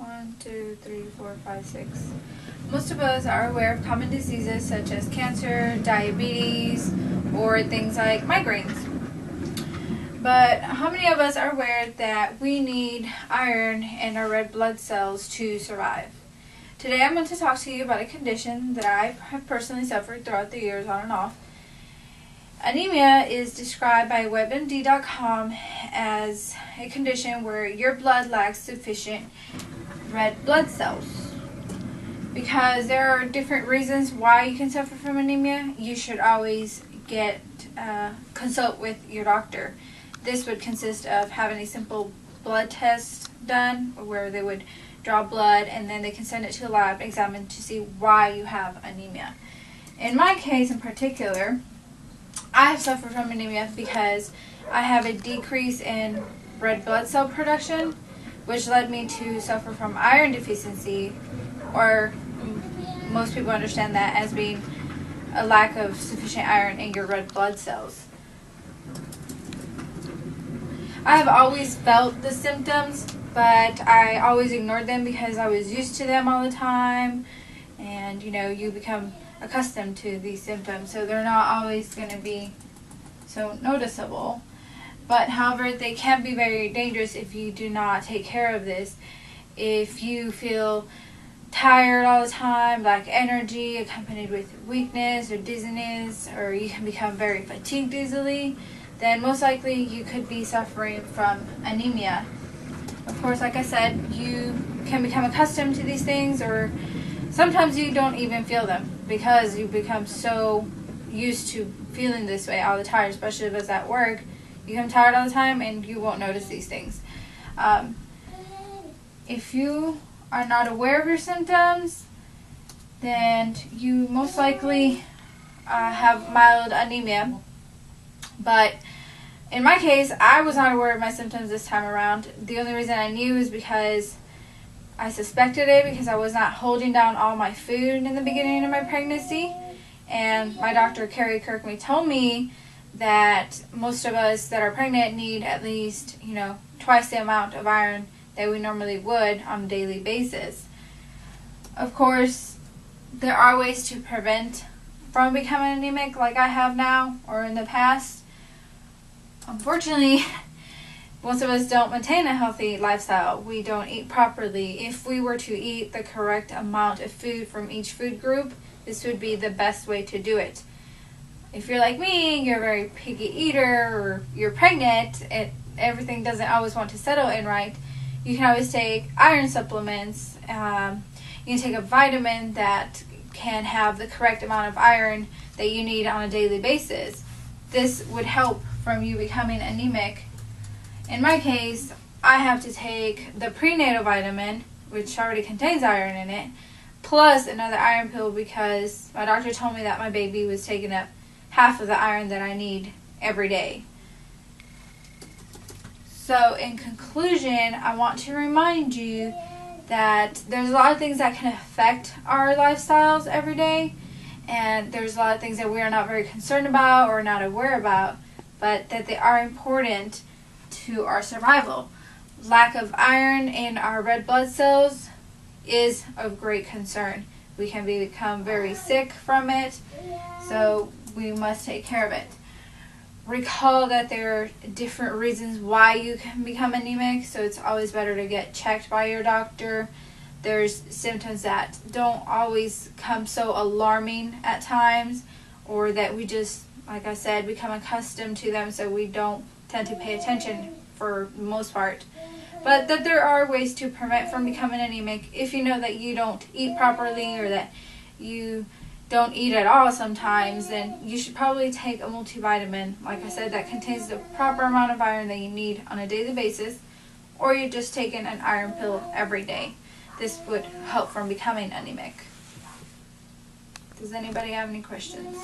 1, 2, 3, 4, 5, 6. Most of us are aware of common diseases such as cancer, diabetes, or things like migraines. But how many of us are aware that we need iron in our red blood cells to survive? Today I'm going to talk to you about a condition that I have personally suffered throughout the years on and off. Anemia is described by WebMD.com as a condition where your blood lacks sufficient red blood cells. Because there are different reasons why you can suffer from anemia, you should always consult with your doctor. This would consist of having a simple blood test done where they would draw blood and then they can send it to a lab, examine to see why you have anemia. In my case in particular, I have suffered from anemia because I have a decrease in red blood cell production, which led me to suffer from iron deficiency, or most people understand that as being a lack of sufficient iron in your red blood cells. I have always felt the symptoms, but I always ignored them because I was used to them all the time, and you become accustomed to these symptoms, so they're not always going to be so noticeable. But however, they can be very dangerous if you do not take care of this. If you feel tired all the time, lack energy accompanied with weakness or dizziness, or you can become very fatigued easily, then most likely you could be suffering from anemia. Of course, like I said, you can become accustomed to these things, or sometimes you don't even feel them because you become so used to feeling this way all the time, especially if it's at work. You become tired all the time and you won't notice these things. If you are not aware of your symptoms, then you most likely have mild anemia. But in my case, I was not aware of my symptoms this time around. The only reason I knew is because I suspected it because I was not holding down all my food in the beginning of my pregnancy. And my doctor, Carrie Kirkme, told me that most of us that are pregnant need at least, twice the amount of iron that we normally would on a daily basis. Of course, there are ways to prevent from becoming anemic like I have now or in the past. Unfortunately, most of us don't maintain a healthy lifestyle. We don't eat properly. If we were to eat the correct amount of food from each food group, this would be the best way to do it. If you're like me, you're a very picky eater, or you're pregnant, and everything doesn't always want to settle in right, you can always take iron supplements. You can take a vitamin that can have the correct amount of iron that you need on a daily basis. This would help from you becoming anemic. In my case, I have to take the prenatal vitamin, which already contains iron in it, plus another iron pill because my doctor told me that my baby was taking up half of the iron that I need every day. So in conclusion, I want to remind you that there's a lot of things that can affect our lifestyles every day, and there's a lot of things that we are not very concerned about or not aware about, but that they are important to our survival. Lack of iron in our red blood cells is of great concern. We can become very sick from it, so we must take care of it. Recall that there are different reasons why you can become anemic, so it's always better to get checked by your doctor. There's symptoms that don't always come so alarming at times, or that we just, like I said, become accustomed to them, so we don't tend to pay attention for the most part. But that there are ways to prevent from becoming anemic. If you know that you don't eat properly or that you don't eat at all sometimes, then you should probably take a multivitamin, like I said, that contains the proper amount of iron that you need on a daily basis, or you're just taking an iron pill every day. This would help from becoming anemic. Does anybody have any questions?